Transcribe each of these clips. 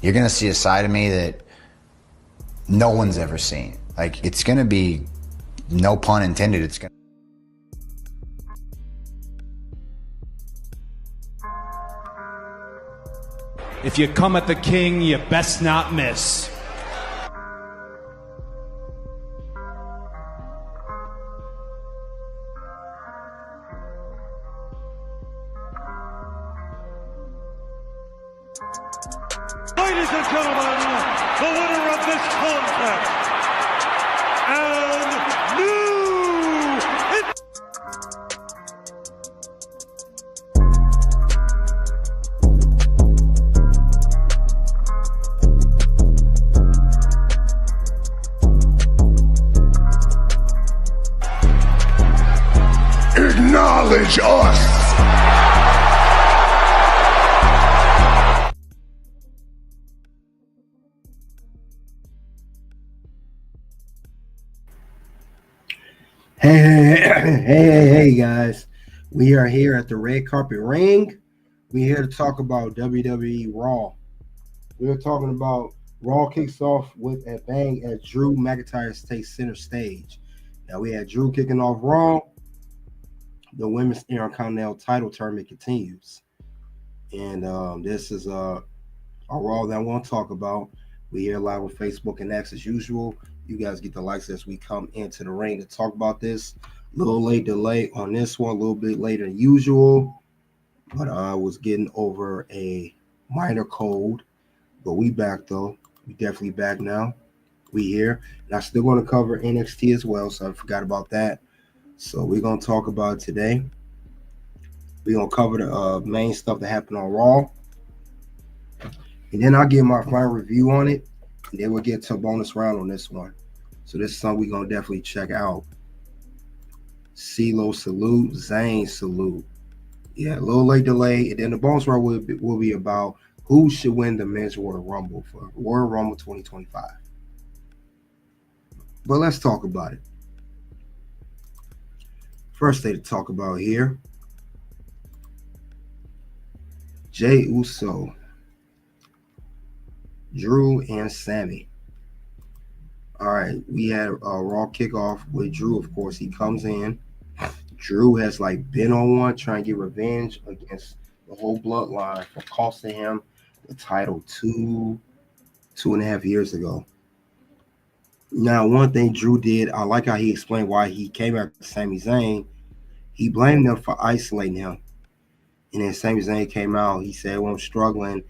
you're going to see a side of me that no one's ever seen. Like, it's going to be, no pun intended, it's going to... If you come at the king, you best not miss. Ladies and gentlemen, the winner of this contest, and acknowledge us. Hey, guys. We are here at the Red Carpet Ring. We're here to talk about WWE Raw. We're talking about Raw kicks off with a bang as Drew McIntyre takes center stage. Now, we had Drew kicking off Raw. The Women's Intercontinental Title Tournament continues. And this is a Raw that I want to talk about. We're here live on Facebook and X as usual. You guys get the likes as we come into the ring to talk about this. A little late delay on this one, a little bit later than usual. But I was getting over a minor cold. But we back, though. We definitely back now. We here. And I'm still going to cover NXT as well, so I forgot about that. So we're going to talk about it today. We're going to cover the main stuff that happened on Raw. And then I'll give my final review on it. And then we'll get to a bonus round on this one. So this is something we're going to definitely check out. CeeLo salute, Zayn salute. Yeah, a little late delay. And then the bonus round will be about who should win the Men's Royal Rumble for Royal Rumble 2025. But let's talk about it. First thing to talk about here. Jey Uso, Drew, and Sami. All right, we had a Raw kickoff with Drew. Of course, he comes in. Drew has been on one, trying to get revenge against the whole bloodline for costing him the title two and a half years ago. Now, one thing Drew did, I like how he explained why he came after Sami Zayn. He blamed them for isolating him. And then Sami Zayn came out. He said, well, I'm struggling.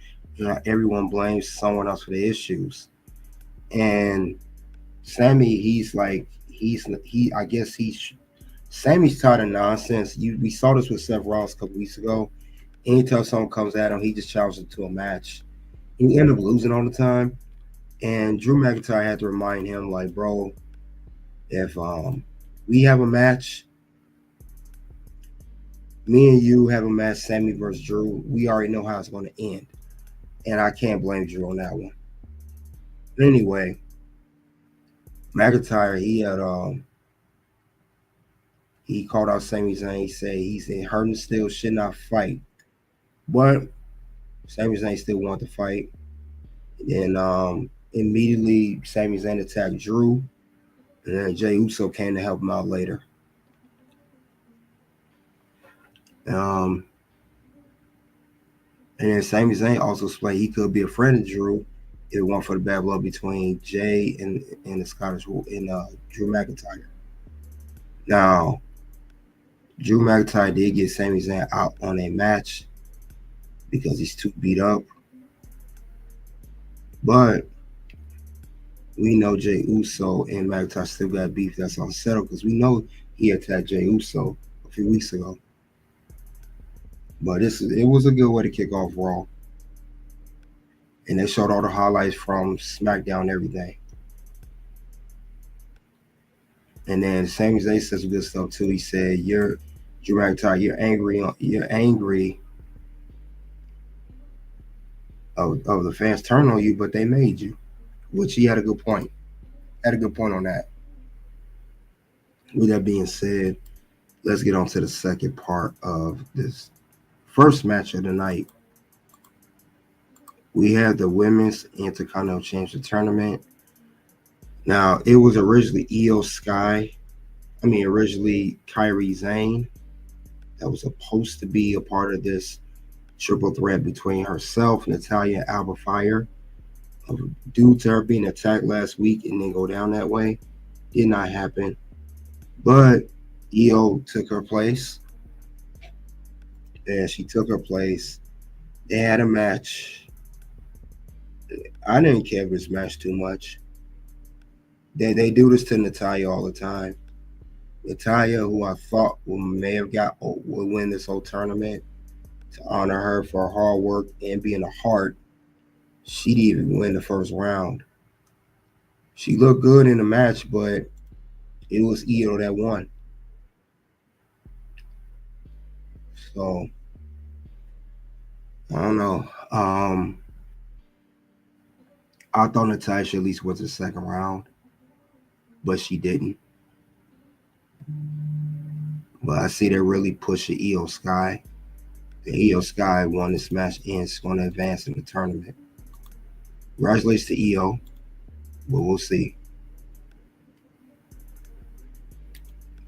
Everyone blames someone else for the issues. And Sami, Sami's tired of nonsense. We saw this with Seth Rollins a couple weeks ago. Anytime someone comes at him, he just challenges him to a match. He ended up losing all the time. And Drew McIntyre had to remind him, bro, if we have a match, me and you have a match, Sami versus Drew, we already know how it's going to end. And I can't blame Drew on that one. But anyway, McIntyre, he called out Sami Zayn. He said hurting still should not fight. But Sami Zayn still wanted to fight. And immediately Sami Zayn attacked Drew. And then Jey Uso came to help him out later. And then Sami Zayn also explained he could be a friend of Drew if it weren't for the bad blood between Jey and the Scottish and Drew McIntyre. Now, Drew McIntyre did get Sami Zayn out on a match because he's too beat up. But we know Jey Uso and McIntyre still got beef that's unsettled because we know he attacked Jey Uso a few weeks ago. But it was a good way to kick off Raw. And they showed all the highlights from SmackDown and everything. And then Sami Zayn said some good stuff too. He said, Drew McIntyre, you're angry of the fans turning on you, but they made you. Which he had a good point. On that. With that being said, let's get on to the second part of this first match of the night, we have the Women's Intercontinental Championship Tournament. Now, it was originally originally Kairi Sane that was supposed to be a part of this triple threat between herself, Natalya, and Alba Fyre. Due to her being attacked last week and then go down that way, did not happen. But Io took her place. And she took her place. They had a match. I didn't care for this match too much. They do this to Natalya all the time. Natalya, who I thought would win this whole tournament, to honor her for her hard work and being a heart, she didn't even win the first round. She looked good in the match, but it was Io that won. So, I don't know. I thought Natalya should at least went to the second round, but she didn't. But I see they're really pushing Io Sky. The Io Sky won this match and is going to advance in the tournament. Congratulations to Io, but we'll see.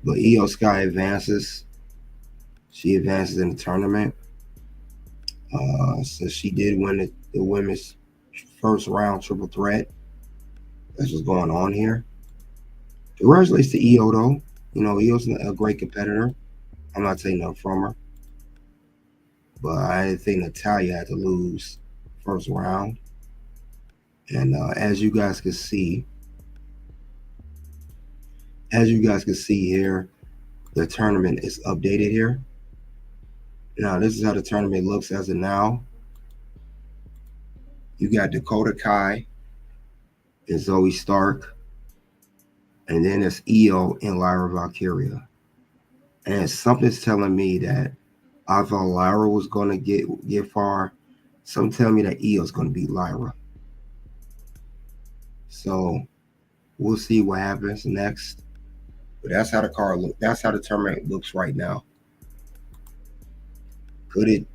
But Io Sky advances. She advances in the tournament. So she did win the women's first round triple threat. That's what's going on here. Congratulations to Io, though. You know, Io's a great competitor. I'm not taking nothing from her. But I didn't think Natalya had to lose first round. And as you guys can see here, the tournament is updated here. Now, this is how the tournament looks as of now. You got Dakota Kai and Zoe Stark. And then it's Io and Lyra Valkyria. And something's telling me that I thought Lyra was going to get far. Some tell me that Io's going to beat Lyra. So we'll see what happens next. But that's how the card looks. That's how the tournament looks right now. Could it?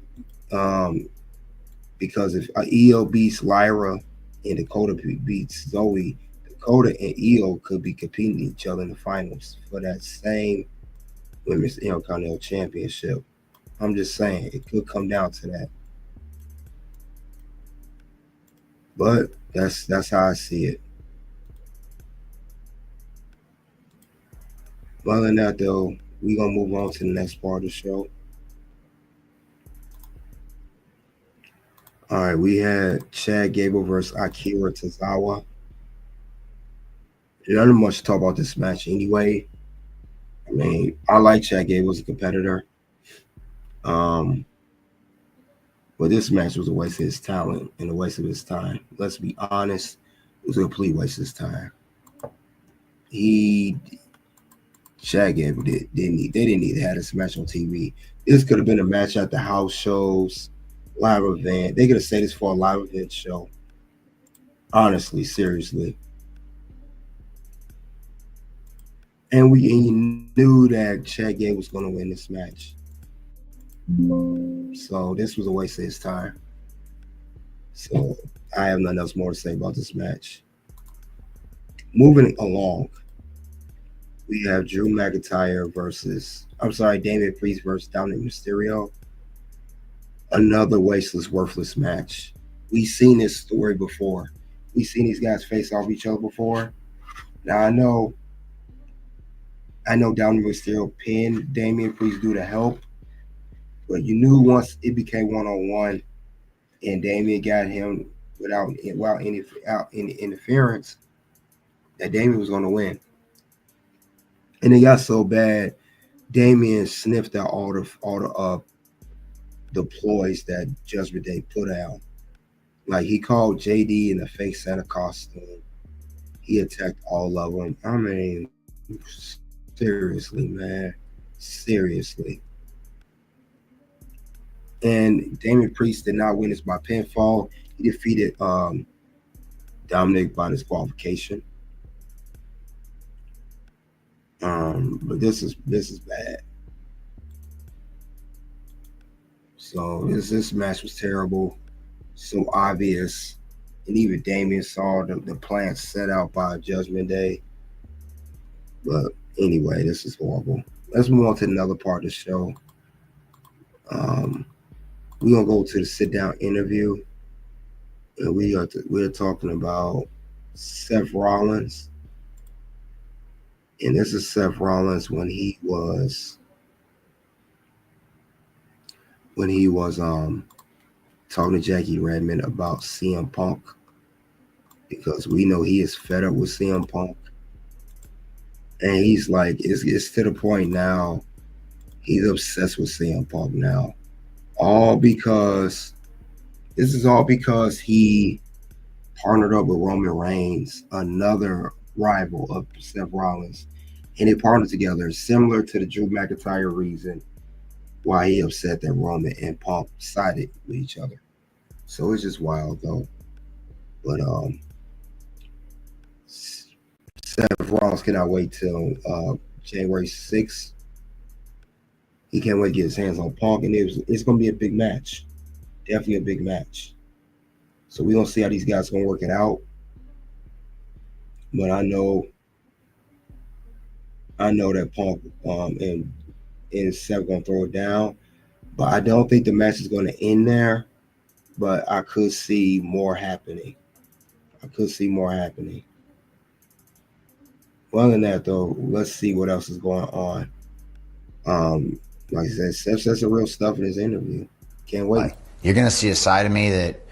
Because if Io beats Lyra and Dakota beats Zoe, Dakota and Io could be competing each other in the finals for that same Women's Intercontinental Championship. I'm just saying it could come down to that. But that's how I see it. Other than that, though, we're going to move on to the next part of the show. All right, we had Chad Gable versus Akira Tozawa. There's not much to talk about this match anyway. I mean, I like Chad Gable as a competitor. But this match was a waste of his talent and a waste of his time. Let's be honest, it was a complete waste of his time. Chad Gable they didn't need to have this match on TV. This could have been a match at the house shows, live event. They could have said this for a live event show. Honestly, seriously. And you knew that Chad Gable was going to win this match. So this was a waste of his time. So I have nothing else more to say about this match. Moving along, we have Damian Priest versus Dominic Mysterio. Another wasteless, worthless match. We've seen this story before. We've seen these guys face off each other before. Now I know Dominic Mysterio pinned Damian Priest due to help, but you knew once it became one-on-one and Damian got him without any interference that Damian was going to win. And it got so bad, Damian sniffed out all the ploys that Judgment Day put out. Like, he called JD in the fake Santa costume. He attacked all of them. I mean, seriously, man. Seriously. And Damian Priest did not win this by pinfall. He defeated Dominic by disqualification. But this is bad. So this match was terrible. so obvious. And even Damian saw the plan set out by Judgment Day. But anyway, this is horrible. Let's move on to another part of the show. We're gonna go to the sit down interview, and we're talking about Seth Rollins, and this is Seth Rollins when he was talking to Jackie Redmond about CM Punk, because we know he is fed up with CM Punk, and he's like, it's to the point now he's obsessed with CM Punk now. This is all because he partnered up with Roman Reigns, another rival of Seth Rollins, and they partnered together, similar to the Drew McIntyre reason why he upset that Roman and Punk sided with each other. So it's just wild though. But Seth Rollins cannot wait till January 6th. He can't wait to get his hands on Punk, and it's going to be a big match. Definitely a big match. So we're going to see how these guys are going to work it out. But I know that Punk and Seth are going to throw it down. But I don't think the match is going to end there. But I could see more happening. Other than that, though, let's see what else is going on. Like I said, Seth said some real stuff in his interview. Can't wait. You're going to see a side of me that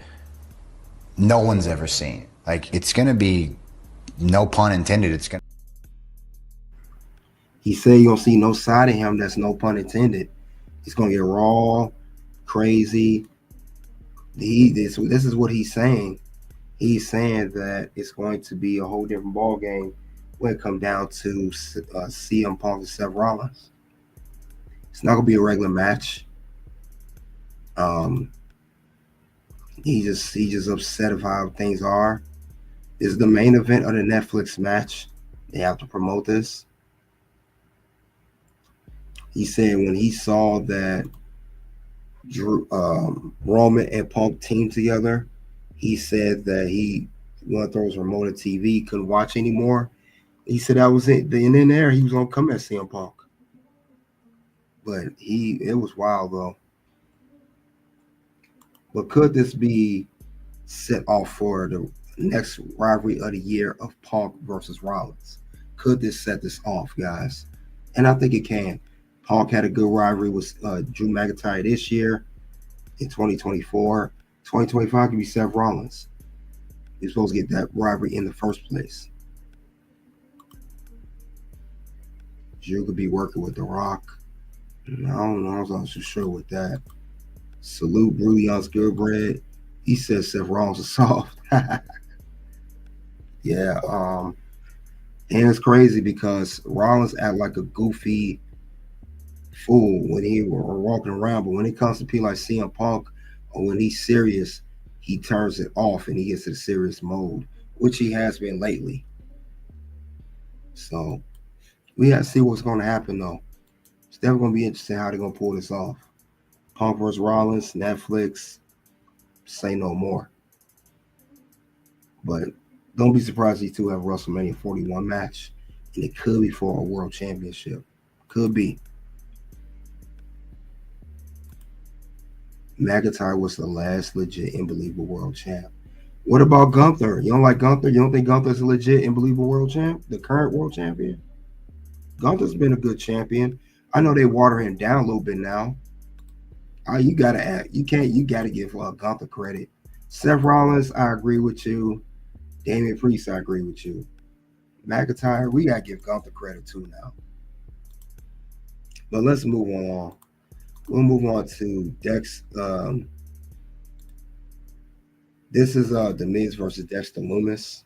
no one's ever seen. Like, it's going to be, no pun intended, it's going to... He said you're going to see no side of him that's no pun intended. It's going to get raw, crazy. This is what he's saying. He's saying that it's going to be a whole different ball game when it comes down to CM Punk and Seth Rollins. It's not going to be a regular match. He's just upset of how things are. This is the main event of the Netflix match. They have to promote this. He said when he saw that Roman and Punk teamed together, he said that he wanted to throw his remote at TV, couldn't watch anymore. He said that was it. And in there, he was going to come at CM Punk. But it was wild, though. But could this be set off for the next rivalry of the year of Punk versus Rollins? Could this set this off, guys? And I think it can. Punk had a good rivalry with Drew McIntyre this year in 2024. 2025 could be Seth Rollins. He's supposed to get that rivalry in the first place. Drew could be working with The Rock. I don't know. I was not so sure with that. Salute Brilliant's Goodbread. He says Seth Rollins is soft. Yeah. And it's crazy because Rollins act like a goofy fool when he were walking around, but when it comes to people like CM Punk, or when he's serious, he turns it off and he gets to the serious mode, which he has been lately. So we have to see what's going to happen, though. It's definitely going to be interesting how they're going to pull this off. Punk vs. Rollins, Netflix, say no more. But don't be surprised these two have a WrestleMania 41 match, and it could be for a world championship. Could be. McIntyre was the last legit and believable world champ. What about Gunther? You don't like Gunther? You don't think Gunther's a legit and believable world champ? The current world champion? Gunther's been a good champion. I know they water him down a little bit now. You gotta give Gunther credit. Seth Rollins, I agree with you. Damian Priest, I agree with you. McIntyre, we gotta give Gunther credit too now. But let's move on. We'll move on to Dex. This is The Miz versus Dexter Lumis.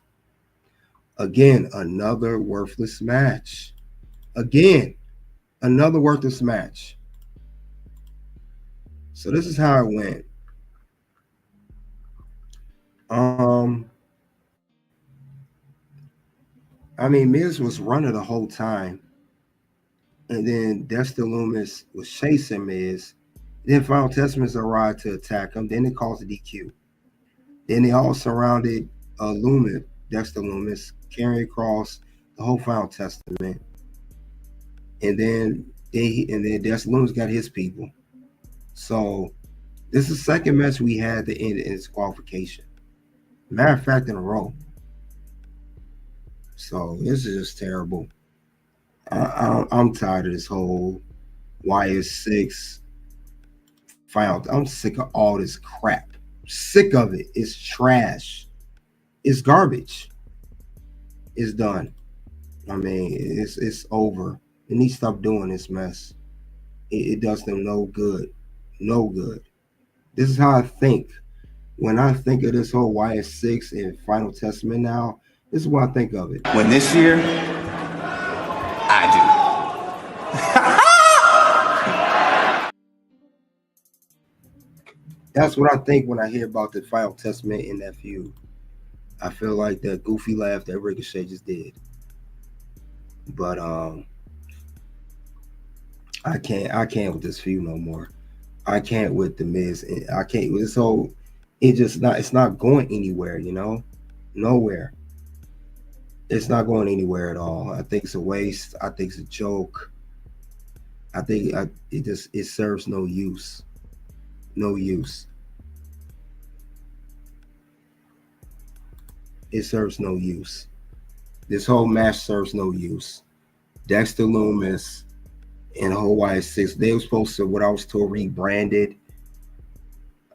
Again, another worthless match. So this is how it went. Miz was running the whole time. And then Dexter Lumis was chasing Miz. Then Final Testaments arrived to attack him. Then it caused a DQ. Then they all surrounded Loomis, Dexter Loomis, carrying across the whole Final Testament. And then Dexter Loomis got his people. So this is the second match we had to end in disqualification. Matter of fact, in a row. So this is just terrible. I'm tired of this whole YS6 final. I'm sick of all this crap. Sick of it. It's trash. It's garbage. It's done. I mean, it's over. They need to stop doing this mess. It does them no good. No good. This is how I think. When I think of this whole YS6 and Final Testament now, this is what I think of it. When this year, I do. That's what I think when I hear about the Final Testament in that feud. I feel like that goofy laugh that Ricochet just did. But I can't with this feud no more. I can't with the Miz. I can't with this whole. It's not going anywhere, you know, nowhere. It's not going anywhere at all. I think it's a waste. I think it's a joke. I think it serves no use. No use. It serves no use. This whole match serves no use. Dexter Loomis and the whole YS6, they were supposed to, what I was told, rebranded.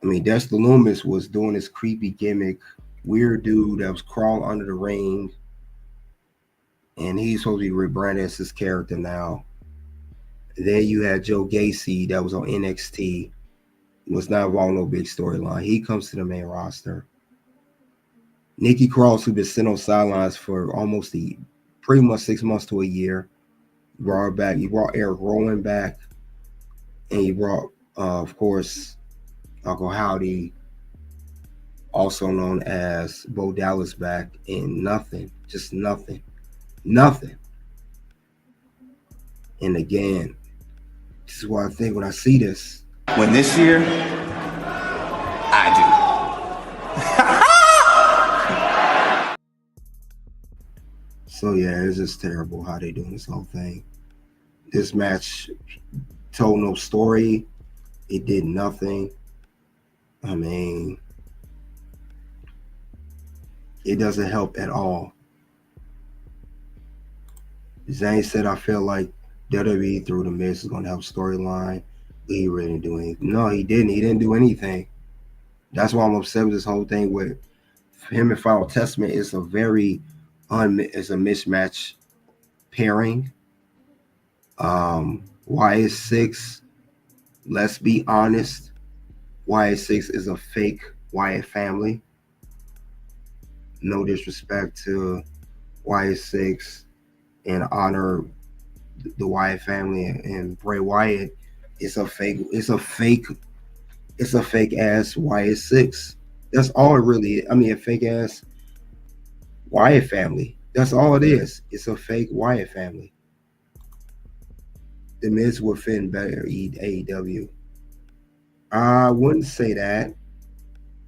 I mean, Dexter Loomis was doing this creepy gimmick, weird dude that was crawling under the ring. And he's supposed to be rebranded as his character now. Then you had Joe Gacy that was on NXT. Was not involved in no big storyline. He comes to the main roster. Nikki Cross, who's been sitting on sidelines for almost pretty much 6 months to a year, brought her back. You brought Eric Rowan back, and you brought, of course, Uncle Howdy, also known as Bo Dallas, back, and nothing, just nothing. Nothing. And again, this is what I think when I see this. When this year, I do. So yeah, it's just terrible how they doing this whole thing. This match told no story. It did nothing. I mean, it doesn't help at all. Zayn said, I feel like WWE through the Miz is going to help storyline. But he really didn't do anything. No, he didn't. He didn't do anything. That's why I'm upset with this whole thing with him and Final Testament. It's a mismatch pairing. YS6, let's be honest, YS6 is a fake Wyatt family. No disrespect to YS6 and honor the Wyatt family and Bray Wyatt. It's a fake ass YS6. That's all it really is. I mean, a fake ass Wyatt family. That's all it is. It's a fake Wyatt family. The Miz would fit in better AEW. I wouldn't say that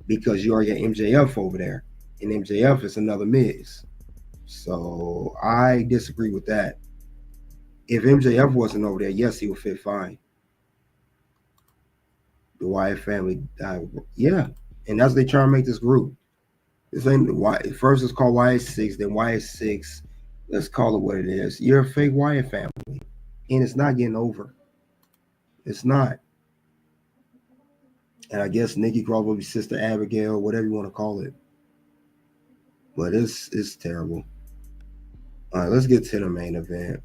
because you already got MJF over there, and MJF is another Miz. So I disagree with that. If MJF wasn't over there, yes, he would fit fine. The Wyatt family, yeah, and that's what they trying to make this group. This ain't first it's called YS6, then YS6. Let's call it what it is. You're a fake Wyatt family, and it's not getting over. It's not. And I guess Nikki Cross will be Sister Abigail, whatever you want to call it. But it's terrible. All right, let's get to the main event.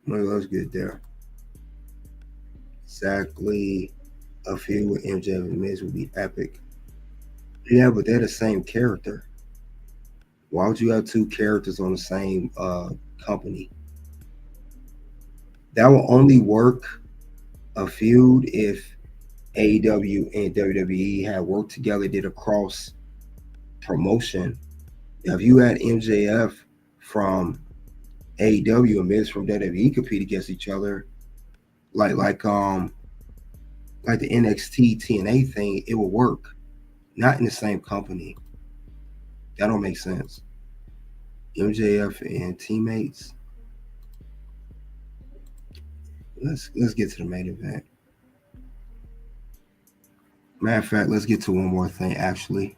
Let's get there. Exactly. A feud with MJ and Miz would be epic. Yeah, but they're the same character. Why would you have two characters on the same company? That will only work a feud if AEW and WWE had worked together, did a cross promotion. If you had MJF from AEW and Miz from WWE compete against each other, like the NXT TNA thing, it will work. not in the same company. That don't make sense. MJF and teammates. Let's get to the main event. Matter of fact, let's get to one more thing. Actually,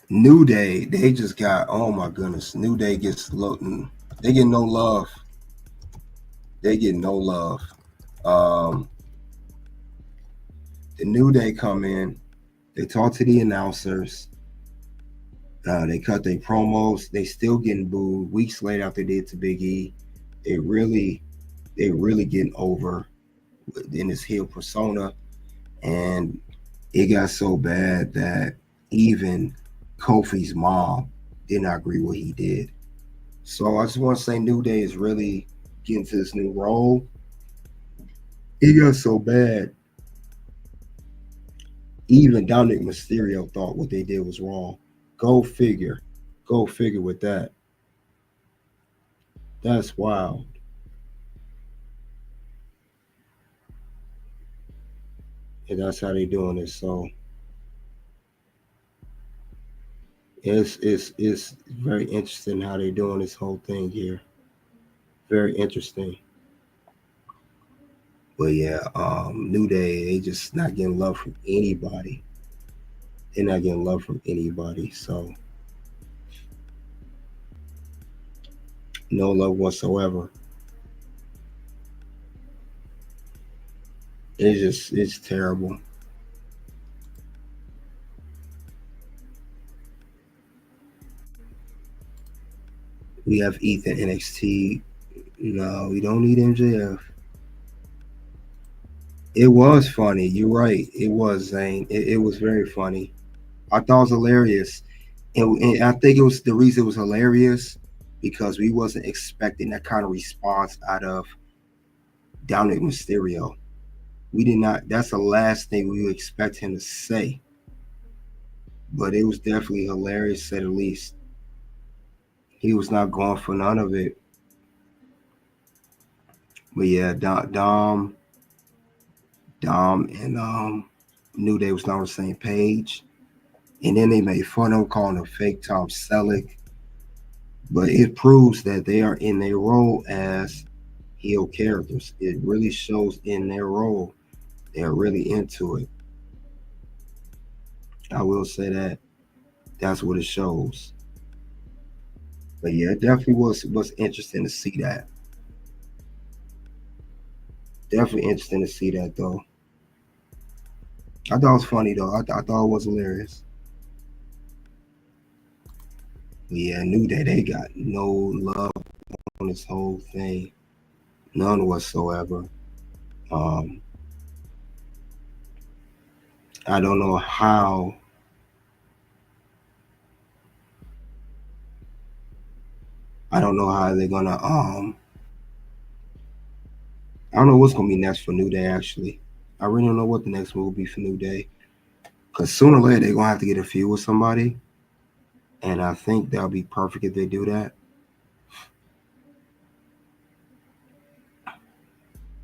New Day, they just got, oh my goodness, New Day gets looking. They get no love. They get no love. The New Day come in. They talk to the announcers. They cut their promos. They still getting booed weeks later after they did to Big E. They really getting over in this heel persona, and it got so bad that even Kofi's mom did not agree with what he did. So I just want to say New Day is really getting to this new role. It got so bad. Even Dominic Mysterio thought what they did was wrong. Go figure. Go figure with that. That's wild. And that's how they doing it. So it's very interesting how they doing this whole thing here. Very interesting. But yeah, New Day, they just not getting love from anybody. They're not getting love from anybody. So no love whatsoever. It's terrible. We have Ethan NXT. No, we don't need MJF. It was funny. You're right. It was, Zane. It was very funny. I thought it was hilarious. And I think it was the reason it was hilarious because we wasn't expecting that kind of response out of Dominic Mysterio. We did not. That's the last thing we would expect him to say. But it was definitely hilarious, to say the least. He was not going for none of it. But yeah, Dom and New Day was not on the same page. And then they made fun of him, calling him fake Tom Selleck. But it proves that they are in their role as heel characters. It really shows in their role. They're really into it. I will say that. That's what it shows. But yeah, it definitely was interesting to see that. Definitely interesting to see that, though. I thought it was funny, though. I thought it was hilarious. But yeah, New Day, they got no love on this whole thing. None whatsoever. I don't know how they're gonna I don't know what's gonna be next for New Day, actually. I really don't know what the next move will be for New Day. Because sooner or later they're gonna have to get a feud with somebody. And I think that'll be perfect if they do that.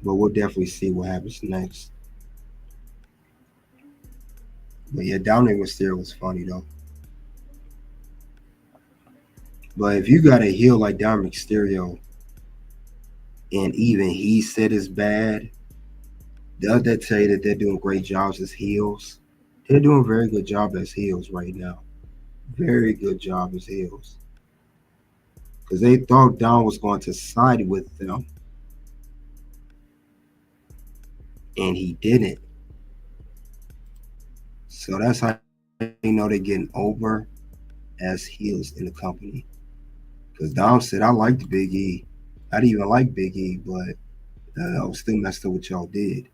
But we'll definitely see what happens next. But yeah, Dominic Mysterio was funny though. But if you got a heel like Dominic Mysterio, and even he said it's bad, does that tell you that they're doing great jobs as heels? They're doing a very good job as heels right now. Very good job as heels. Because they thought Dom was going to side with them. And he didn't. So that's how you know they're getting over as heels in the company. Because Dom said, I liked Big E. I didn't even like Big E, but I was still messed up what y'all did.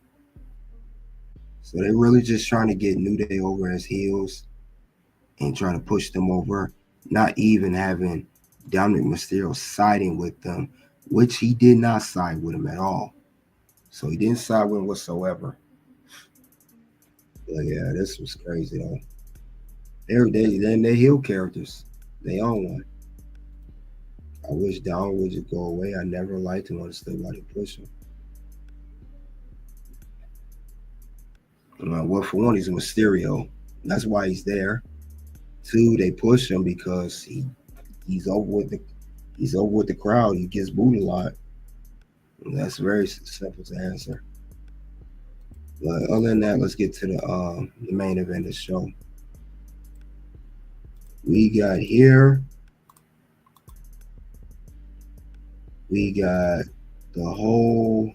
So they're really just trying to get New Day over as heels and trying to push them over, not even having Dominic Mysterio siding with them, which he did not side with him at all. So he didn't side with him whatsoever. But yeah, this was crazy though. They're heel characters. They own one. I wish Dom would just go away. I never liked him. I understood why they push him. Well, for one, he's a Mysterio. That's why he's there. Two, they push him because he's over with the crowd. He gets booed a lot. And that's very simple to answer. But other than that, let's get to the main event of the show. We got the whole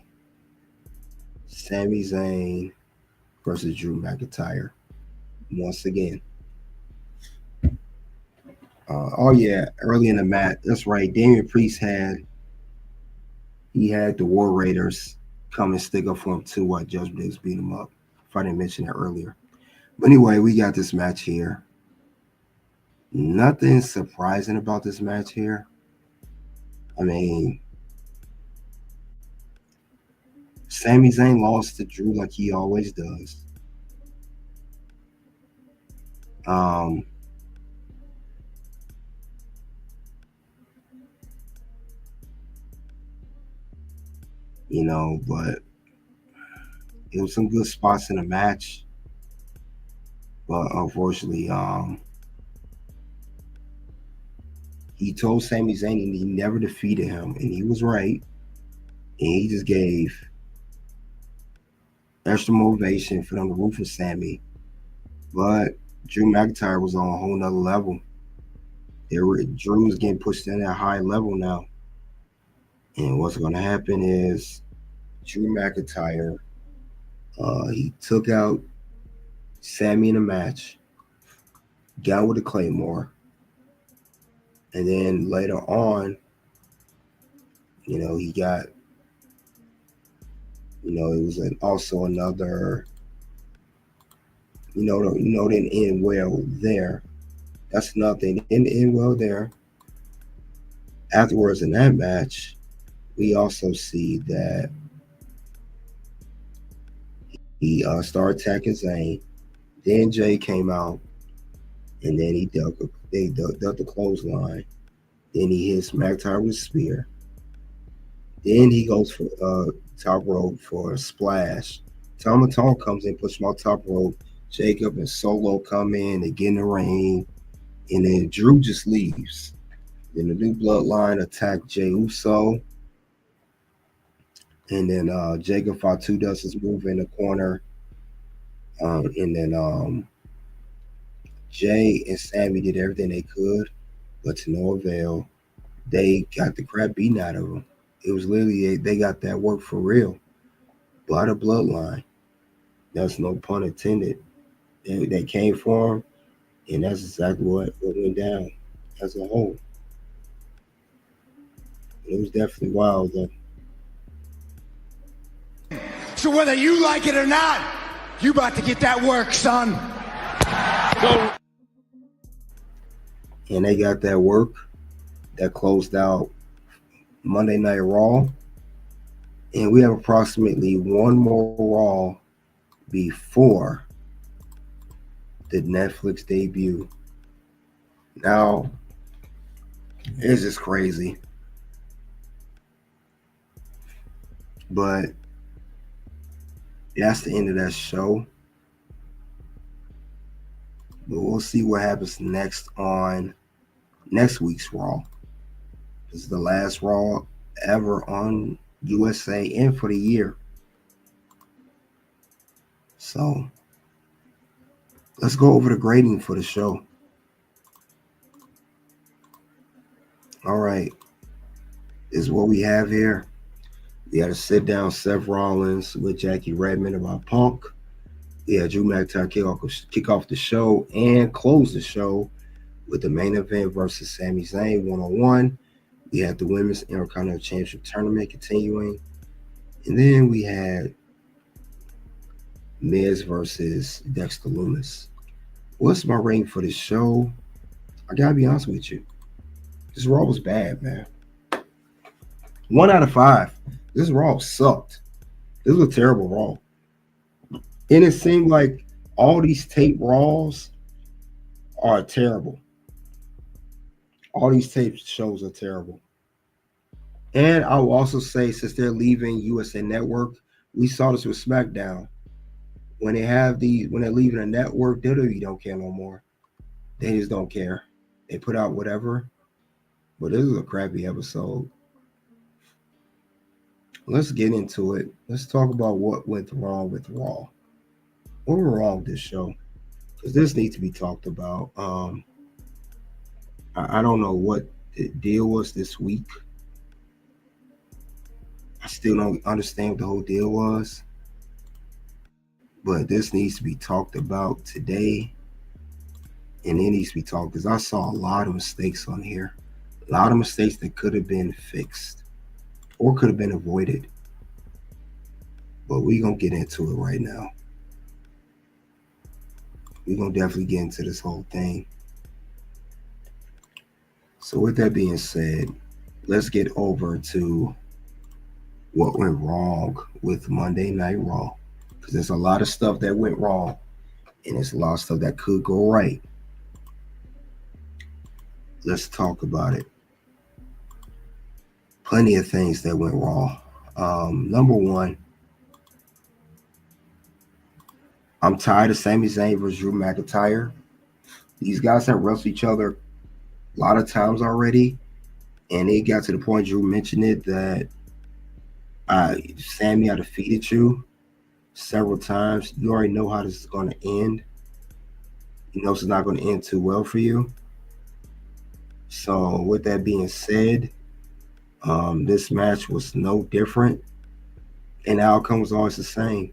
Sami Zayn versus Drew McIntyre once again. Oh yeah, early in the match, that's right. Damian Priest had the War Raiders come and stick up for him too while Judgment Day was beating him up. If I didn't mention that earlier. But anyway, we got this match here. Nothing surprising about this match here. I mean, Sami Zayn lost to Drew like he always does. But it was some good spots in the match. But unfortunately, he told Sami Zayn he never defeated him, and he was right. And he just gave extra motivation for them to root for Sami. But Drew McIntyre was on a whole nother level. Drew was getting pushed in that high level now. And what's going to happen is Drew McIntyre, he took out Sami in a match, got with the Claymore, and then later on, he got, it was also another, didn't end well there. That's nothing. Didn't end well there. Afterwards in that match, we also see that he started attacking Zayn. Then Jay came out, and then they ducked the clothesline. Then he hits McIntyre with a spear. Then he goes for top rope for a splash. Tama Tonga comes in, puts him on top rope. Jacob and Solo come in, they get in the ring, and then Drew just leaves. Then the New Bloodline attack Jey Uso. And then Jacob Fatu does his move in the corner. And then Jay and Sami did everything they could, but to no avail. They got the crap beaten out of them. It was literally, they got that work for real. By the Bloodline. That's no pun intended. They came for him, and that's exactly what went down as a whole. It was definitely wild, though. So whether you like it or not, you about to get that work, son. Go. And they got that work that closed out Monday Night Raw. And we have approximately one more Raw before the Netflix debut. Now, it's just crazy. But that's the end of that show. But we'll see what happens next on next week's Raw. This is the last Raw ever on USA and for the year. So let's go over the grading for the show. All right. This is what we have here. We had to sit down Seth Rollins with Jackie Redmond about Punk. We had Drew McIntyre kick off the show and close the show with the main event versus Sami Zayn 1-on-1. We had the Women's Intercontinental Championship Tournament continuing. And then we had Miz versus Dexter Lumis. What's my rating for this show? I gotta be honest with you. This Raw was bad, man. 1 out of 5. This Raw sucked. This was a terrible Raw. And it seemed like all these tape Raws are terrible. All these tape shows are terrible. And I will also say, since they're leaving USA Network, we saw this with SmackDown. when they're leaving a network, WWE don't care no more. They just don't care. They put out whatever. But this is a crappy episode. Let's get into it. Let's talk about what went wrong with Raw. What went wrong with this show? Because this needs to be talked about. I don't know what the deal was this week. I still don't understand what the whole deal was. But this needs to be talked about today. And it needs to be talked because I saw a lot of mistakes on here. A lot of mistakes that could have been fixed or could have been avoided. But we're going to get into it right now. We're going to definitely get into this whole thing. So with that being said, let's get over to what went wrong with Monday Night Raw. Because there's a lot of stuff that went wrong. And there's a lot of stuff that could go right. Let's talk about it. Plenty of things that went wrong. Number one, I'm tired of Sami Zayn versus Drew McIntyre. These guys have wrestled each other a lot of times already. And it got to the point, Drew mentioned it, that Sami, I defeated you several times. You already know how this is going to end. You know it's not going to end too well for you. So with that being said, this match was no different. And the outcome was always the same.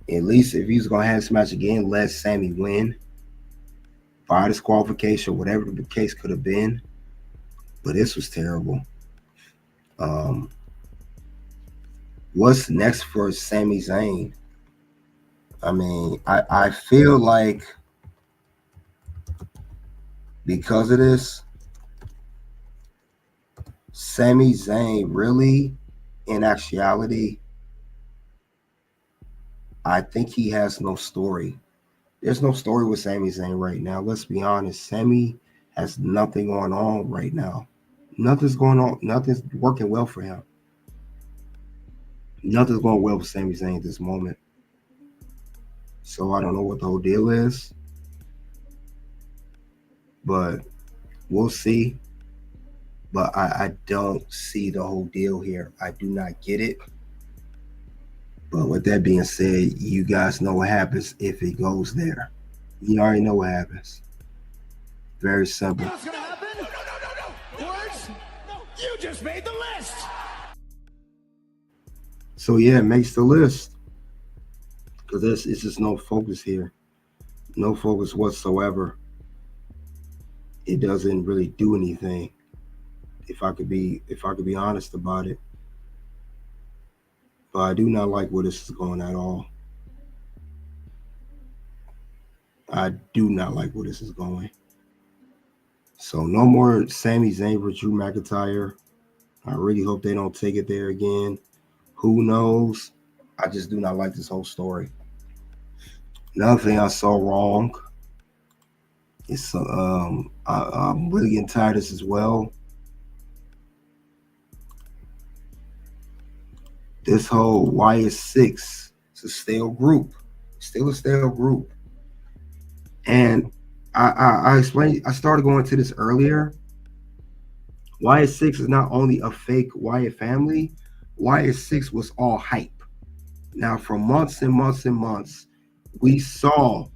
At least if he's going to have this match again, let Sami win by disqualification, whatever the case could have been. But this was terrible. What's next for Sami Zayn? I mean, I feel like because of this, Sami Zayn really, in actuality, I think he has no story. There's no story with Sami Zayn right now. Let's be honest. Sami has nothing going on right now. Nothing's going on. Nothing's working well for him. Nothing's going well for Sami Zayn at this moment. So I don't know what the whole deal is. But we'll see. But I don't see the whole deal here. I do not get it. But with that being said, you guys know what happens if it goes there. You already know what happens. Very simple. What's gonna happen? No. Words? No. You just made the list. So yeah, it makes the list. Because it's just no focus here. No focus whatsoever. It doesn't really do anything. If I could be honest about it. But I do not like where this is going at all. I do not like where this is going. So no more Sami Zayn versus Drew McIntyre. I really hope they don't take it there again. Who knows? I just do not like this whole story. Another thing I saw wrong is I'm really getting tired of this as well. This whole YS6, it's a stale group. Still a stale group. And I explained, I started going to this earlier. YS6 is not only a fake Wyatt family, YS6 was all hype. Now, for months and months and months, we saw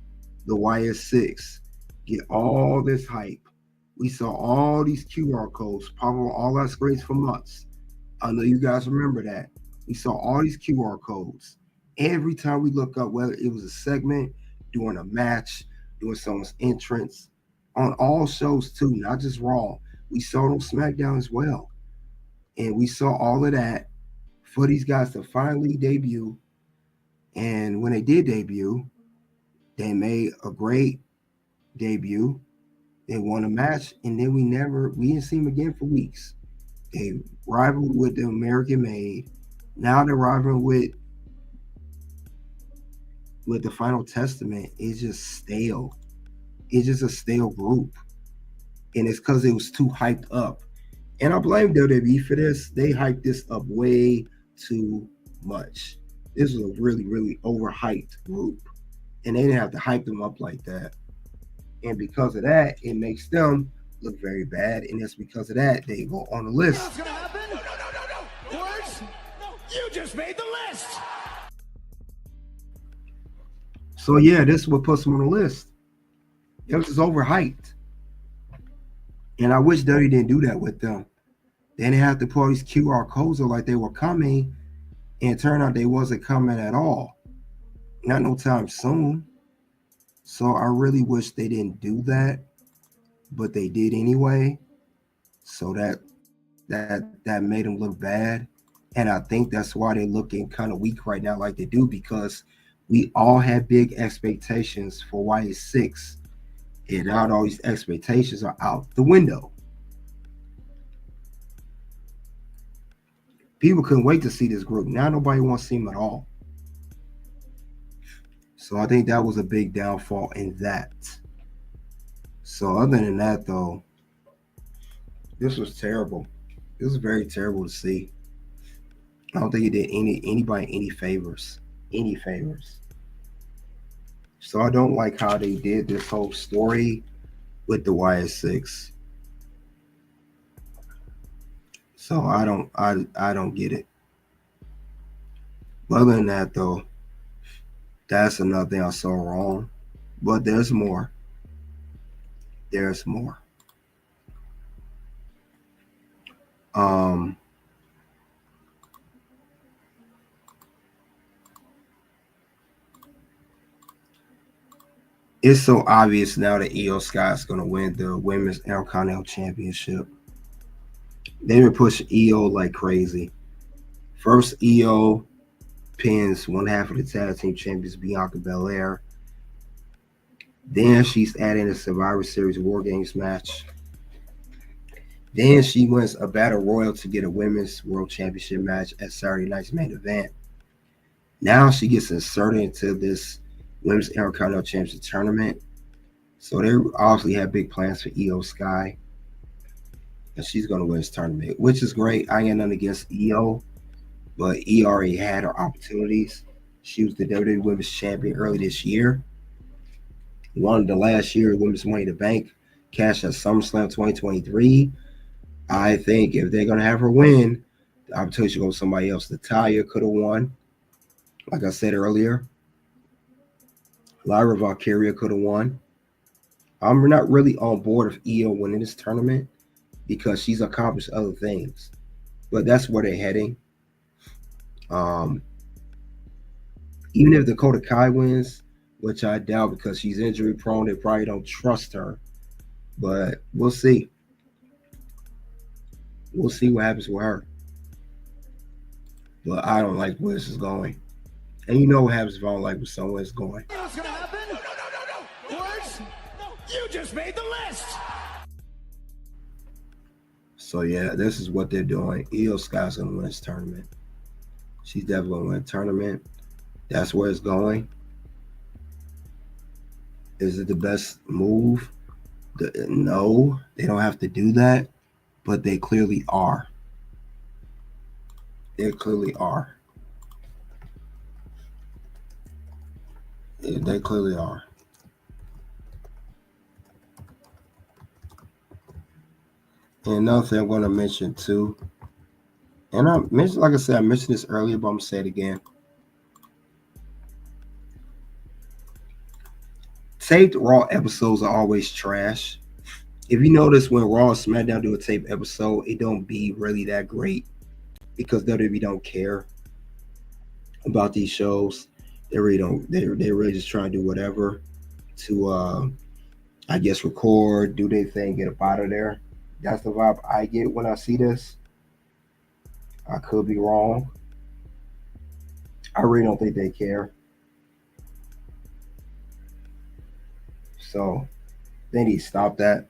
the YS6 get all this hype. We saw all these QR codes pop on all our screens for months. I know you guys remember that. We saw all these QR codes. Every time we look up, whether it was a segment, during a match, doing someone's entrance, on all shows too, not just Raw. We saw it on SmackDown as well. And we saw all of that for these guys to finally debut. And when they did debut, they made a great debut. They won a match, and then we didn't see them again for weeks. They rivaled with the American Made. Now they're rivaling with the Final Testament. It's just stale. It's just a stale group. And it's because it was too hyped up. And I blame WWE for this. They hyped this up way too much. This was a really, really overhyped group. And they didn't have to hype them up like that. And because of that, it makes them look very bad. And it's because of that they go on the list. What's gonna happen? No. Words? No. You just made the list. So yeah, this is what puts them on the list. It was just overhyped. And I wish WWE didn't do that with them. They didn't have to put all these QR codes like they were coming, and it turned out they wasn't coming at all. Not no time soon. So I really wish they didn't do that, but they did anyway. So that made them look bad. And I think that's why they're looking kind of weak right now like they do, because we all had big expectations for YS6. And now all these expectations are out the window. People couldn't wait to see this group. Now nobody wants to see them at all. So I think that was a big downfall in that. So other than that, though, this was terrible. It was very terrible to see. I don't think it did anybody any favors. Any favors. So I don't like how they did this whole story with the YS6. So I don't get it. But other than that, though, that's another thing I saw wrong. But there's more. There's more. It's so obvious now that Io Sky is going to win the Women's Intercontinental Championship. They've been pushing Io like crazy. First, Io pins one half of the tag team champions, Bianca Belair. Then she's adding a Survivor Series War Games match. Then she wins a Battle Royal to get a Women's World Championship match at Saturday night's main event. Now she gets inserted into this Women's Intercontinental Championship tournament. So they obviously have big plans for Io Sky. And she's going to win this tournament, which is great. I ain't got nothing against Io, but Io already had her opportunities. She was the WWE Women's Champion early this year. Won the last year Women's Money in the Bank, cashed at SummerSlam 2023. I think if they're going to have her win, the opportunity should go to somebody else. Natalya could have won, like I said earlier. Lyra Valkyria could have won. I'm not really on board of Io winning this tournament because she's accomplished other things. But that's where they're heading. Even if Dakota Kai wins, which I doubt because she's injury prone, they probably don't trust her. But we'll see. We'll see what happens with her. But I don't like where this is going. And you know what happens if I don't like where someone is going. What's gonna happen? No. Words? No. You just made the list. So yeah, this is what they're doing. Io Sky's gonna win this tournament. She's definitely gonna win a tournament. That's where it's going. Is it the best move? No, they don't have to do that, but they clearly are. They clearly are. They clearly are. And another thing I'm going to mention too, and I mentioned, like I said, I mentioned this earlier, but I'm going to say it again. Taped Raw episodes are always trash. If you notice, when Raw and SmackDown do a taped episode, it don't be really that great because WWE don't care about these shows. They really don't. They really just try to do whatever to, I guess, record, do their thing, get up out of there. That's the vibe I get when I see this. I could be wrong. I really don't think they care. So they need to stop that.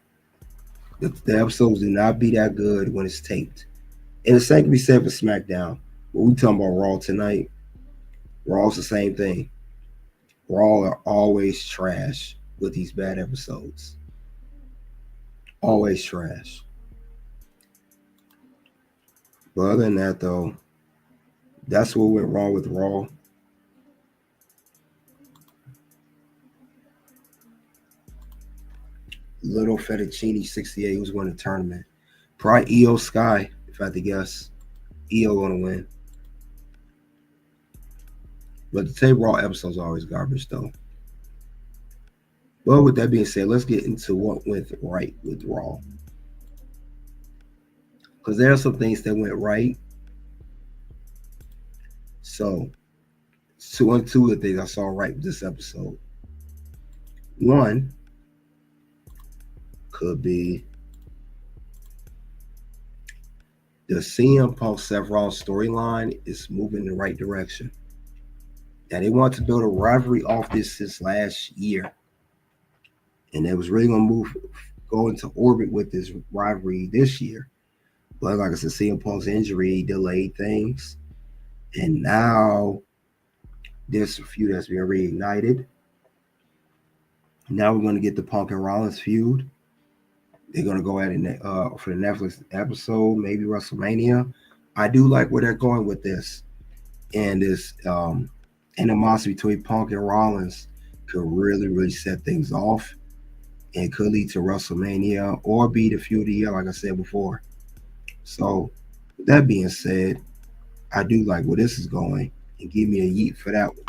The episodes do not be that good when it's taped. And the same can be said for SmackDown. But we talking about Raw tonight. Raw's the same thing. Raw are always trash with these bad episodes. Always trash. But other than that, though, that's what went wrong with Raw. Little Fettuccine 68 who's winning the tournament. Probably EO Sky, if I had to guess. EO gonna win. But the Tape Raw episode's always garbage though. Well, with that being said, let's get into what went right with Raw. Because there are some things that went right. So, two of the things I saw right with this episode. One could be the CM Punk Seth Rollins storyline is moving in the right direction. Now, they want to build a rivalry off this since last year. And it was really going to go into orbit with this rivalry this year. But like I said, CM Punk's injury delayed things. And now there's a feud that's being reignited. Now we're going to get the Punk and Rollins feud. They're going to go at it for the Netflix episode, maybe WrestleMania. I do like where they're going with this. And this animosity between Punk and Rollins could really, really set things off. And could lead to WrestleMania or be the feud of the year, like I said before. So, with that being said, I do like where this is going. And give me a yeet for that one.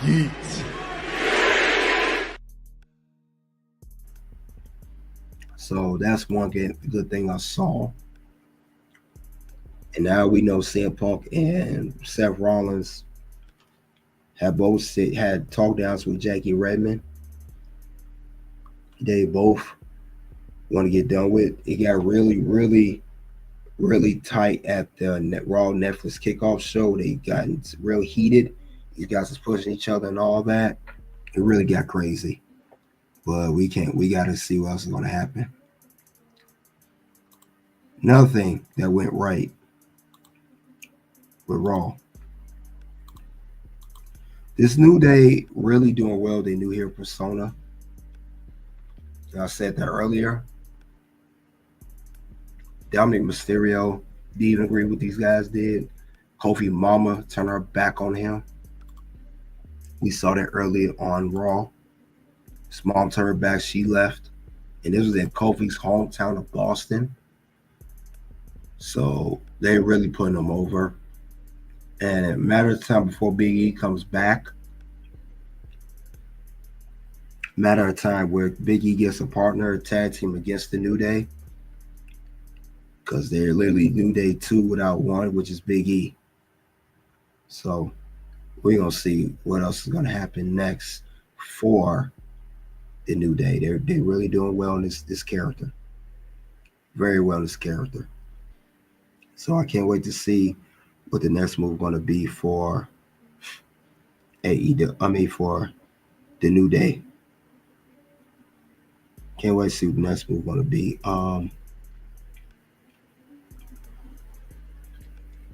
Yeet. So, that's one good thing I saw. And now we know CM Punk and Seth Rollins had both had talk downs with Jackie Redmond. They both want to get done with. It got really, really, really tight at the Raw Netflix kickoff show. They got real heated. These guys was pushing each other and all that. It really got crazy. But we got to see what else is going to happen. Another thing that went right with Raw. This New Day really doing well. They New Hero persona. I said that earlier. Dominic Mysterio didn't even agree with these guys did. Kofi Mama turned her back on him. We saw that earlier on Raw. His mom turned her back. She left. And this was in Kofi's hometown of Boston. So they really putting him over. And a matter of time before Big E comes back. Matter of time where Big E gets a partner, a tag team against the New Day. Because they're literally New Day 2 without 1, which is Big E. So we're going to see what else is going to happen next for the New Day. They're really doing well in this character. Very well in this character. So I can't wait to see what the next move is going to be for for the New Day. Can't wait to see what the next move is going to be.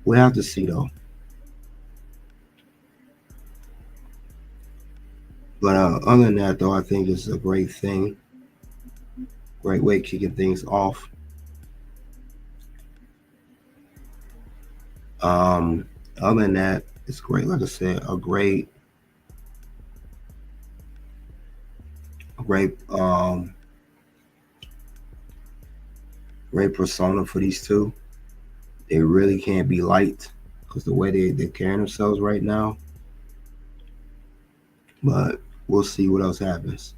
We'll have to see though. But other than that though, I think it's a great thing. Great way of kicking things off. Other than that, it's great. Like I said, a great persona for these two. They really can't be liked because the way they're carrying themselves right now. But we'll see what else happens.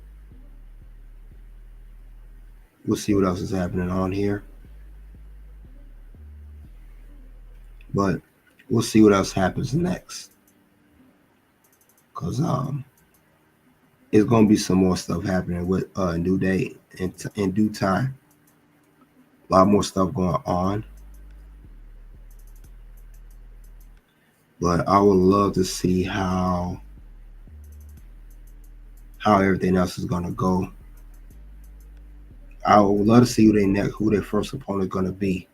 We'll see what else is happening on here. But we'll see what else happens next. Because it's going to be some more stuff happening with New Day in due time. A lot more stuff going on. But I would love to see how everything else is going to go. I would love to see who their first opponent is going to be.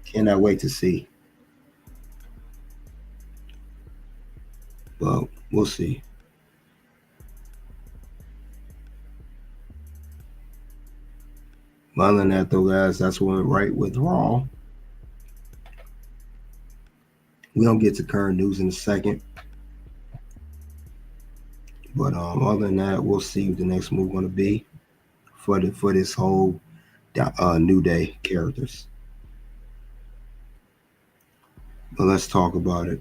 Cannot wait to see. But we'll see. Other than that, though, guys, that's what went right with Raw. We don't get to current news in a second. But other than that, we'll see what the next move going to be for this whole New Day characters. But let's talk about it.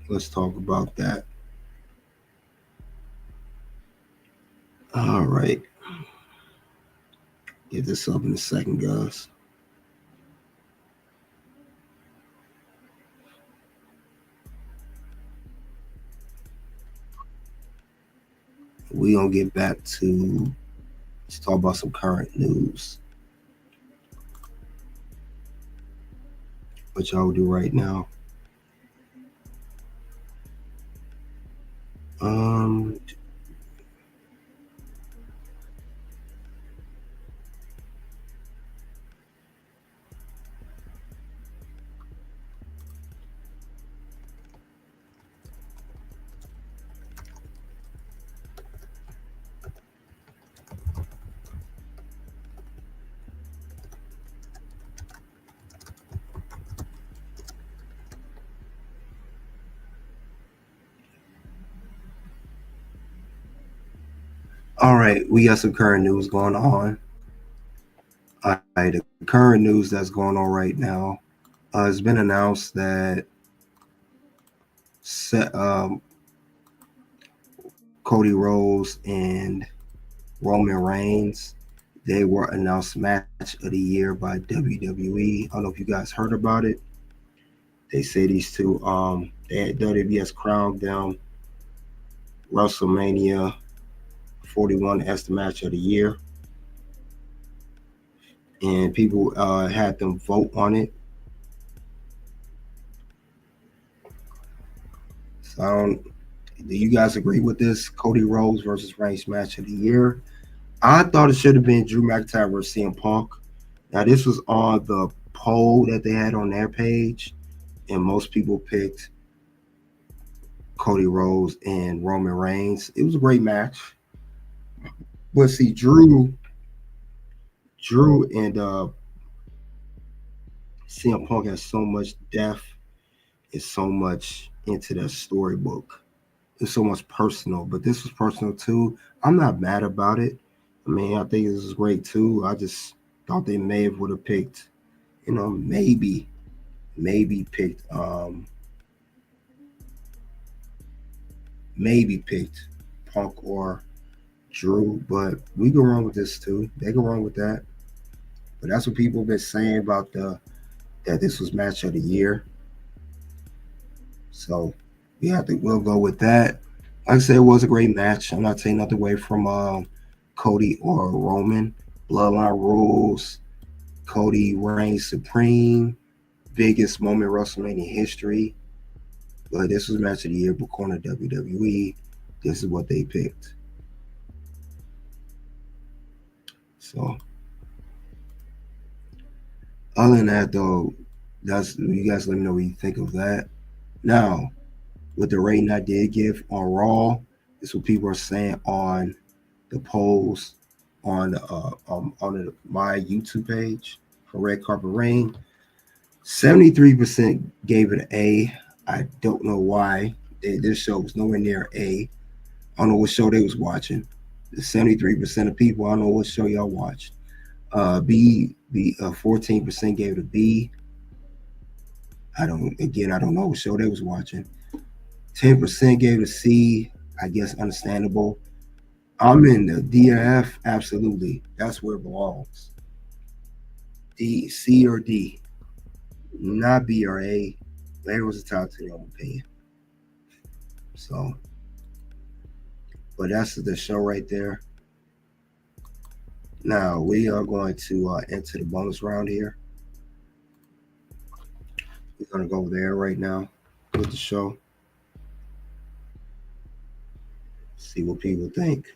Let's talk about that. All right. Get this up in a second, guys. We're going to get back to, let's talk about some current news. What y'all do right now. All right, we got some current news going on. All right, the current news that's going on right now, it's been announced that Cody Rhodes and Roman Reigns, they were announced match of the year by WWE. I don't know if you guys heard about it. They say these two, they had WBS crowned them WrestleMania 41 as the match of the year. And people had them vote on it. So do you guys agree with this? Cody Rhodes versus Reigns match of the year. I thought it should have been Drew McIntyre versus CM Punk. Now, this was on the poll that they had on their page, and most people picked Cody Rhodes and Roman Reigns. It was a great match. But see, Drew and CM Punk has so much depth and so much into that storybook. It's so much personal, but this was personal too. I'm not mad about it. I mean, I think this is great too. I just thought they would have picked, maybe picked Punk or Drew, but we go wrong with this too. They go wrong with that. But that's what people have been saying about that this was match of the year. So we'll go with that. Like I said, it was a great match. I'm not taking nothing away from Cody or Roman. Bloodline rules. Cody reigns supreme. Biggest moment in WrestleMania history. But this was match of the year, but corner WWE. This is what they picked. So, other than that, though, you guys let me know what you think of that. Now, with the rating I did give on Raw, this is what people are saying on the polls on my YouTube page for Red Carpet Ring. 73% gave it an A. I don't know why. This show was nowhere near A. I don't know what show they was watching. The 73% of people, I don't know what show y'all watched. 14% gave it a B. I don't know what show they was watching. 10% gave it a C. I guess understandable. I'm in the D or F. Absolutely. That's where it belongs. D, C, or D. Not B or A. Larry was the top 2, in my opinion. So, but that's the show right there. Now, we are going to enter the bonus round here. We're going to go there right now with the show. See what people think.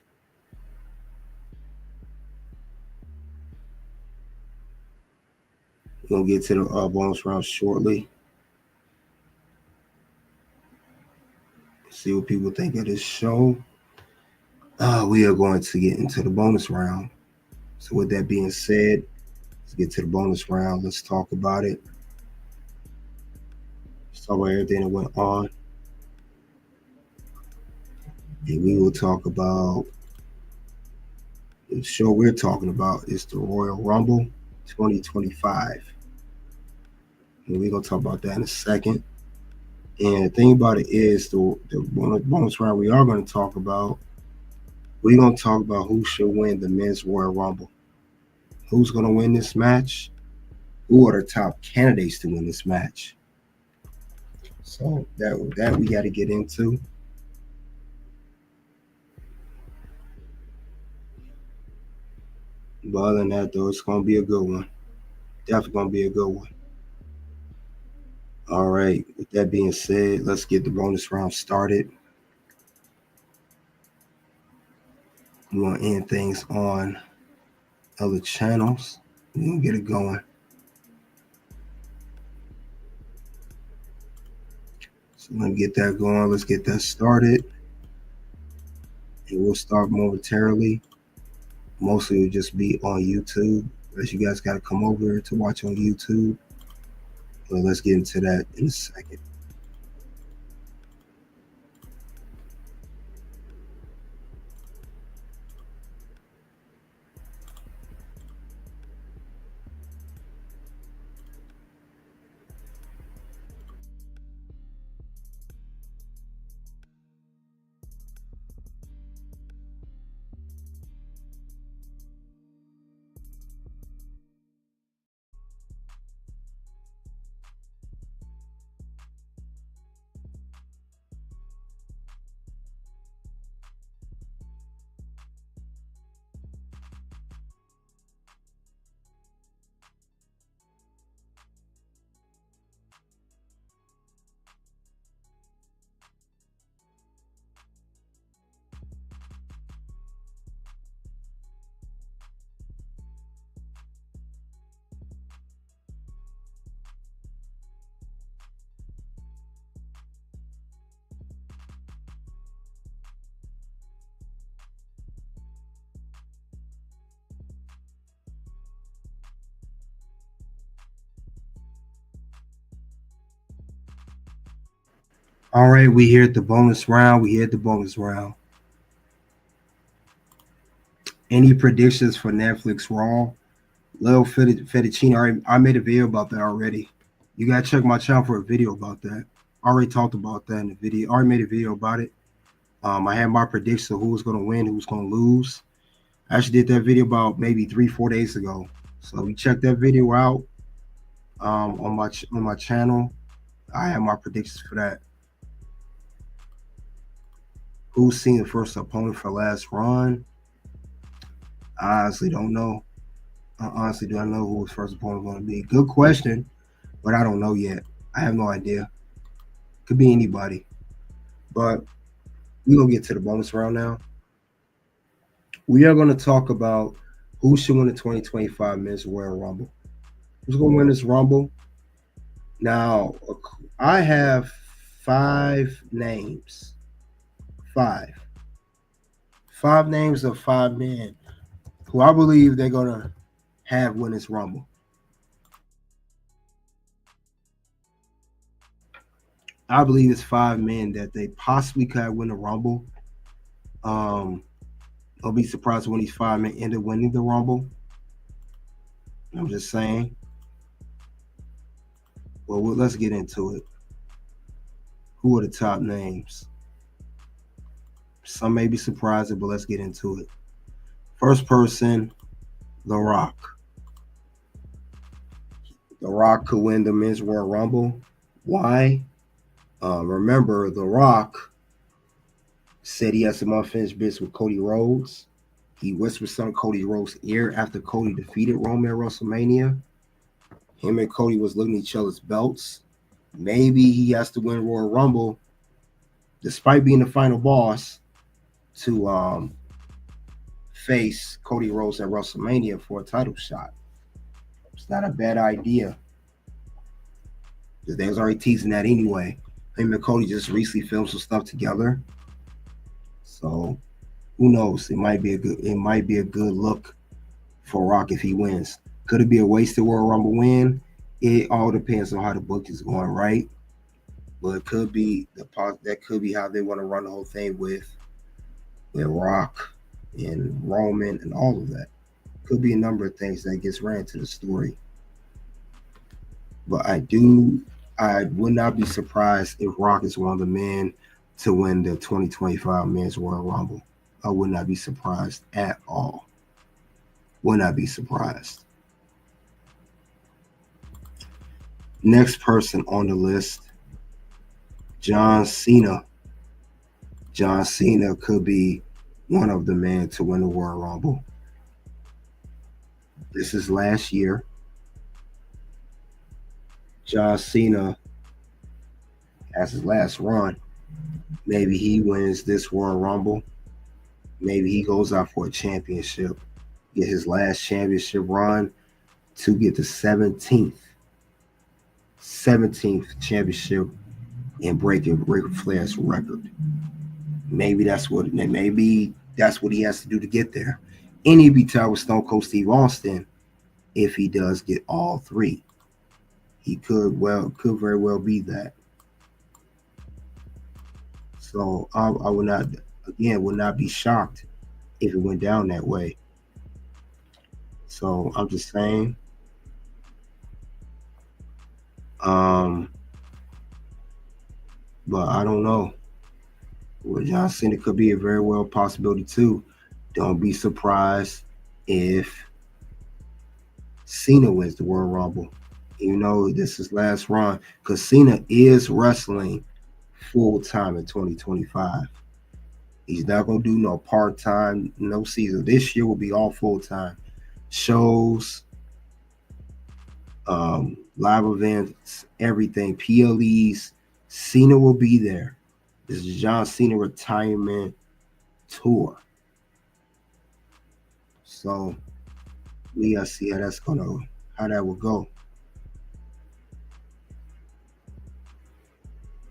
We're going to get to the bonus round shortly. See what people think of this show. We are going to get into the bonus round. So with that being said, let's get to the bonus round. Let's talk about it. Let's talk about everything that went on. And we will talk about the show we're talking about is the Royal Rumble 2025. And we're going to talk about that in a second. And the thing about it is the bonus round we are going to talk about, we're going to talk about who should win the Men's Royal Rumble. Who's going to win this match? Who are the top candidates to win this match? So that we got to get into. But other than that, though, it's going to be a good one. Definitely going to be a good one. All right. With that being said, let's get the bonus round started. We want to end things on other channels. We're going to get it going. So let me get that going. Let's get that started. And we'll start momentarily. Mostly it'll just be on YouTube. Unless you guys got to come over to watch on YouTube. But let's get into that in a second. All right, we here at the bonus round. Any predictions for Netflix Raw? Lil Fettuccine, I made a video about that already. You gotta check my channel for a video about that. I already talked about that in the video. I already made a video about it. I had my predictions of who's gonna win, who's gonna lose. I actually did that video about maybe 3-4 days ago. So you check that video out on my channel. I have my predictions for that. Who's seen the first opponent for last run? I honestly don't know. I honestly do not know who his first opponent is going to be. Good question, but I don't know yet. I have no idea. Could be anybody. But we're going to get to the bonus round now. We are going to talk about who should win the 2025 Men's Royal Rumble. Who's going to win this Rumble? Now, I have 5 names. 5 names of 5 men who I believe they're going to have win this Rumble. I believe it's 5 men that they possibly could win the Rumble. I'll be surprised when these 5 men end up winning the Rumble. I'm just saying. Well, let's get into it. Who are the top names? Some may be surprised, but let's get into it. First person, The Rock. The Rock could win the Men's Royal Rumble. Why? Remember, The Rock said he had some unfinished business with Cody Rhodes. He whispered some of Cody Rhodes' ear after Cody defeated Roman at WrestleMania. Him and Cody was looking at each other's belts. Maybe he has to win Royal Rumble, despite being the final boss, to face Cody Rhodes at WrestleMania for a title shot. It's not a bad idea. Because they was already teasing that anyway. Him and Cody just recently filmed some stuff together. So who knows? It might be a good look for Rock if he wins. Could it be a wasted Royal Rumble win? It all depends on how the book is going, right? But it could be that could be how they want to run the whole thing with with Rock and Roman and all of that. Could be a number of things that gets ran to the story. But I would not be surprised if Rock is one of the men to win the 2025 Men's Royal Rumble. I would not be surprised at all. Would not be surprised. Next person on the list, John Cena. John Cena could be one of the men to win the Royal Rumble. This is last year. John Cena has his last run. Maybe he wins this Royal Rumble. Maybe he goes out for a championship. Get his last championship run to get the 17th championship and break Ric Flair's record. Maybe that's what he has to do to get there. And he'd be tied with Stone Cold Steve Austin if he does get all three. He could very well be that. So I would not be shocked if it went down that way. So I'm just saying. But I don't know. Well, John Cena could be a very well possibility too. Don't be surprised if Cena wins the Royal Rumble. You know, this is last run because Cena is wrestling full time in 2025. He's not gonna do no part time, no season. This year will be all full time shows, live events, everything, PLEs. Cena will be there. This is John Cena retirement tour. So we gotta see how that will go.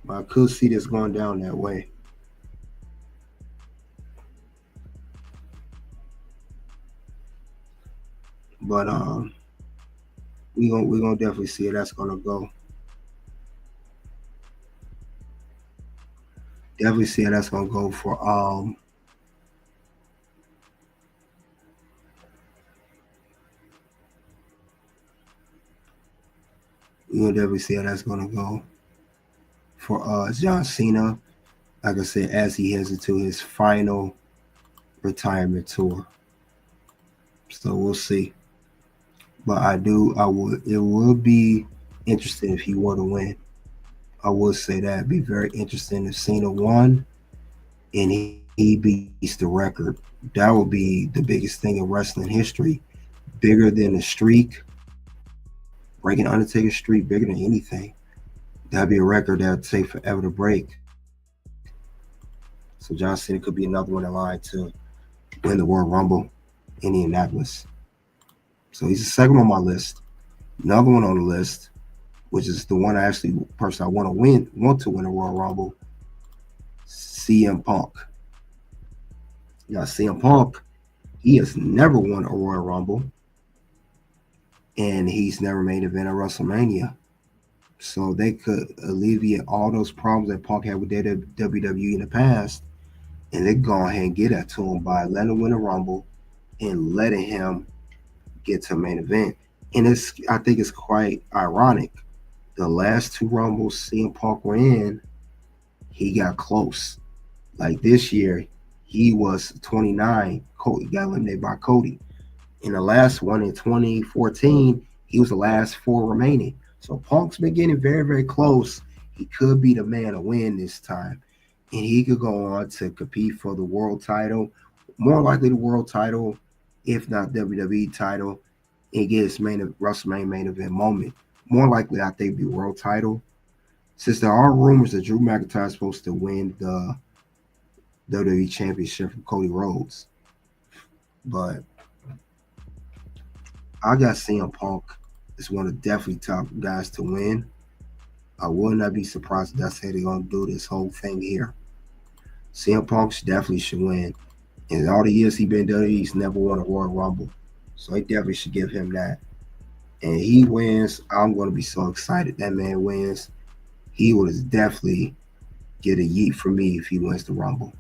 But I could see this going down that way. But we're gonna definitely see how that's gonna go. Definitely see how that's gonna go for we're gonna definitely see how that's gonna go for John Cena, like I said, as he heads into his final retirement tour. So we'll see. But it would be interesting if he were to win. I would say that. It'd be very interesting if Cena won and he beats the record. That would be the biggest thing in wrestling history. Bigger than the streak. Breaking Undertaker's streak, bigger than anything. That'd be a record that would take forever to break. So John Cena could be another one in line to win the Royal Rumble in Indianapolis. So he's the second on my list. Another one on the list, which is the one person I want to win a Royal Rumble, CM Punk. Yeah, CM Punk, he has never won a Royal Rumble, and he's never made an event at WrestleMania. So they could alleviate all those problems that Punk had with WWE in the past, and they go ahead and get that to him by letting him win a Rumble and letting him get to a main event. And I think it's quite ironic. The last two Rumbles CM Punk were in, he got close. Like this year, he was 29. Cody got eliminated by Cody. In the last one in 2014, he was the last four remaining. So Punk's been getting very, very close. He could be the man to win this time. And he could go on to compete for the world title, more likely the world title, if not WWE title, and get his WrestleMania main event moment. More likely, I think, be world title. Since there are rumors that Drew McIntyre is supposed to win the WWE Championship from Cody Rhodes. But I got CM Punk as one of the definitely top guys to win. I would not be surprised if that's how they're going to do this whole thing here. CM Punk definitely should win. In all the years he's been WWE, he's never won a Royal Rumble. So they definitely should give him that. And he wins, I'm going to be so excited that man wins. He would definitely get a yeet from me if he wins the Rumble.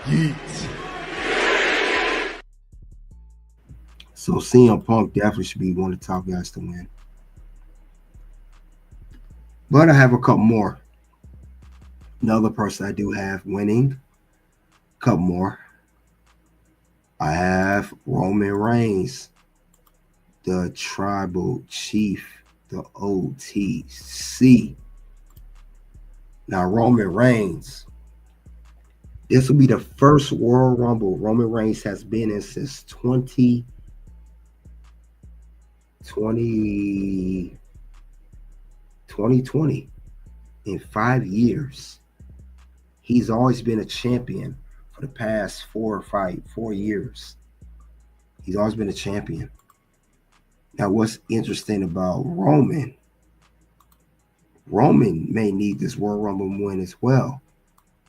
Yeet. So CM Punk definitely should be one of the top guys to win. But I have a couple more. Another person I do have winning. A couple more. I have Roman Reigns, the Tribal Chief, the OTC. Now, Roman Reigns, this will be the first Royal Rumble Roman Reigns has been in since 2020. In 5 years. He's always been a champion for the past 4 years. He's always been a champion. Now, what's interesting about Roman may need this Royal Rumble win as well.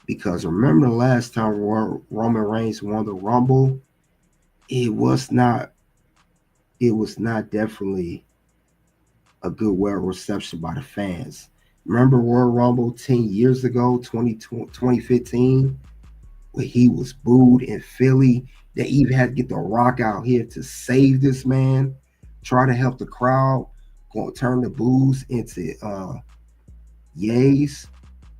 Because remember the last time Roman Reigns won the Rumble, it was not definitely a good well reception by the fans. Remember Royal Rumble 10 years ago, 2015, where he was booed in Philly? They even had to get The Rock out here to save this man, try to help the crowd, turn the boos into yays.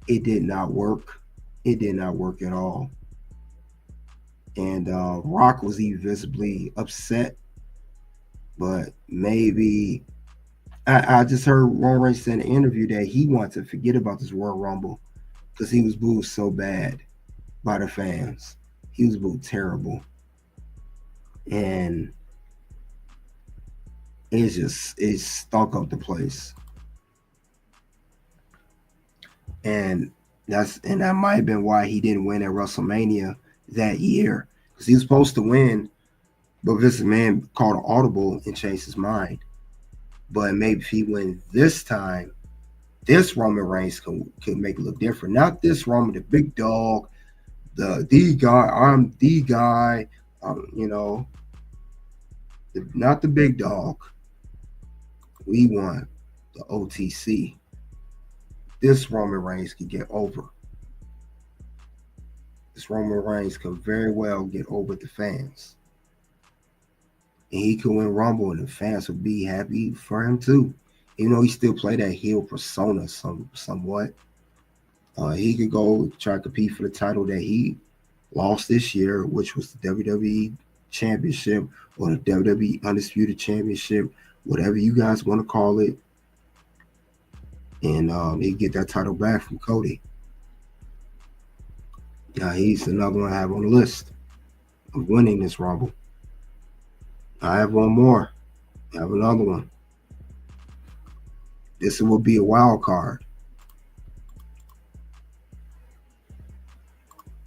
It did not work. It did not work at all. And Rock was even visibly upset, but maybe I just heard Roman Reigns in an interview that he wanted to forget about this Royal Rumble because he was booed so bad by the fans. He was booed terrible. And it stunk up the place. And that might have been why he didn't win at WrestleMania that year. Because he was supposed to win, but Vince McMahon called an audible and changed his mind. But maybe if he wins this time, this Roman Reigns could make it look different. Not this Roman, the big dog, the guy. I'm the guy. Not the big dog. We want the OTC. This Roman Reigns could get over. This Roman Reigns could very well get over the fans. And he could win Rumble, and the fans would be happy for him too. Even though he still play that heel persona somewhat. He could go try to compete for the title that he lost this year, which was the WWE Championship or the WWE Undisputed Championship, whatever you guys want to call it. And he get that title back from Cody. Now he's another one I have on the list of winning this Rumble. I have one more. I have another one. This will be a wild card.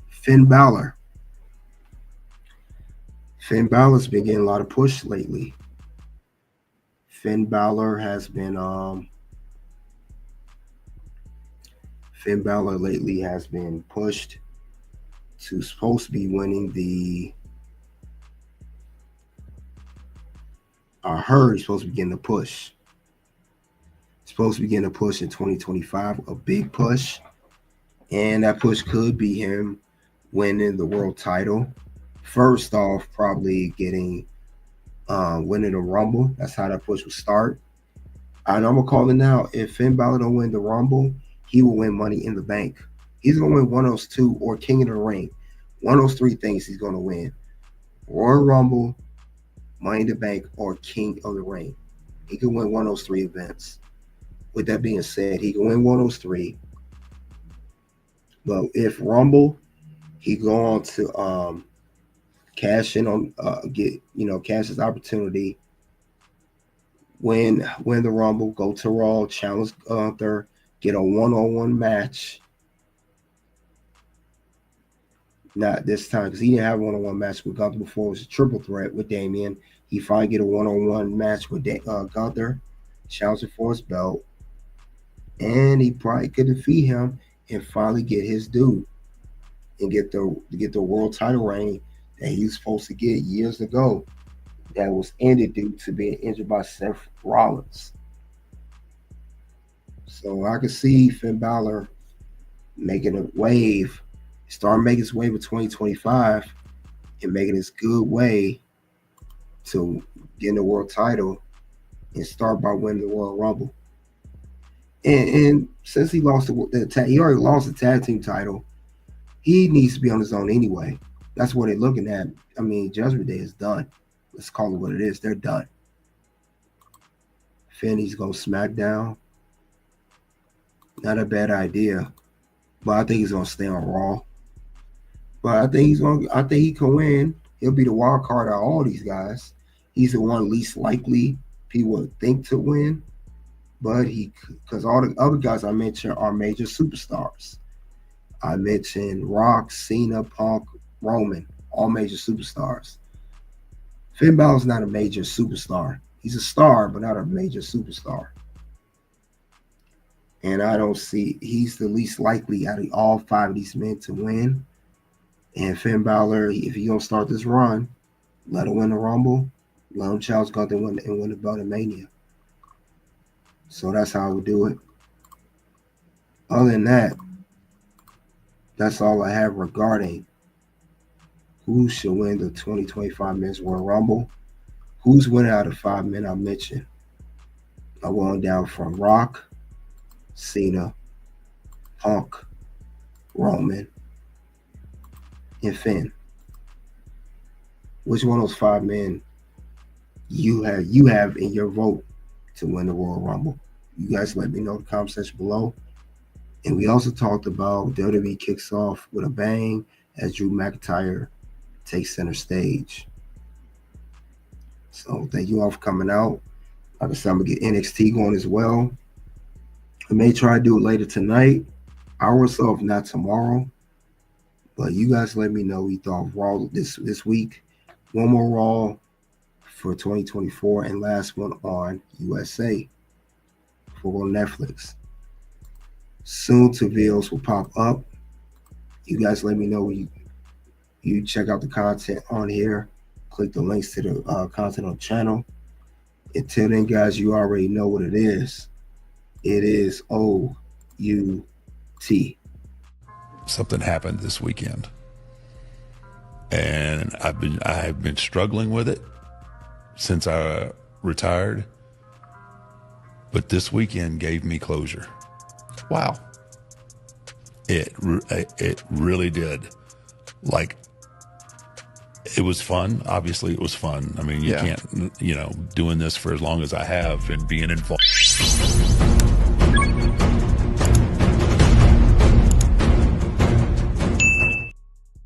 Finn Bálor. Finn Bálor's been getting a lot of push lately. Finn Bálor lately has been pushed to supposed to be winning the I heard he's supposed to be getting a push. Supposed to be getting a push in 2025, a big push. And that push could be him winning the world title. First off, probably winning the Rumble. That's how that push will start. And I'm going to call it now. If Finn Bálor don't win the Rumble, he will win Money in the Bank. He's going to win one of those two or King of the Ring. One of those three things he's going to win. Royal Rumble, Money in the Bank, or King of the Ring. He can win one of those three events. With that being said, he can win one of those three. But if Rumble, he go on to cash in on cash his opportunity, win the Rumble, go to Raw, challenge Gunther, get a one-on-one match. Not this time, because he didn't have a one-on-one match with Gunther before. It was a triple threat with Damian. He finally get a one-on-one match with Gunther, challenging for his belt. And he probably could defeat him and finally get his due and get the world title reign that he was supposed to get years ago. That was ended due to being injured by Seth Rollins. So I could see Finn Bálor making a wave, start making his way for 2025 and making his good way to getting the world title and start by winning the Royal Rumble. And since he lost he already lost the tag team title, he needs to be on his own anyway. That's what they're looking at. I mean, Judgment Day is done. Let's call it what it is. They're done. Finn, he's going SmackDown. Not a bad idea, but I think he's going to stay on Raw. But I think he can win. He'll be the wild card out of all these guys. He's the one least likely people would think to win. But because all the other guys I mentioned are major superstars. I mentioned Rock, Cena, Punk, Roman, all major superstars. Finn Balor's not a major superstar. He's a star, but not a major superstar. And I don't see, he's the least likely out of all 5 of these men to win. And Finn Balor, if he don't start this run, let him win the Rumble, let him challenge Gunther and win the belt in Mania. So that's how I would do it. Other than that, that's all I have regarding who should win the 2025 Men's Royal Rumble. Who's winning out of 5 men I mentioned? I went down from Rock, Cena, Punk, Roman, and Finn. Which one of those 5 men you have in your vote to win the Royal Rumble? You guys let me know in the comment section below. And we also talked about WWE kicks off with a bang as Drew McIntyre takes center stage. So thank you all for coming out. Like I said, I'm going to get NXT going as well. I may try to do it later tonight, hour or so, if not tomorrow. But you guys let me know what you thought of Raw this week. One more Raw for 2024 and last one on USA for Netflix. Soon to videos will pop up. You guys let me know when you check out the content on here. Click the links to the content on the channel. Until then, guys, you already know what it is. It is OUT. Something happened this weekend, and I have been struggling with it since I retired. But this weekend gave me closure. Wow. It really did. Like, it was fun. Obviously, it was fun. I mean, you can't, doing this for as long as I have and being involved.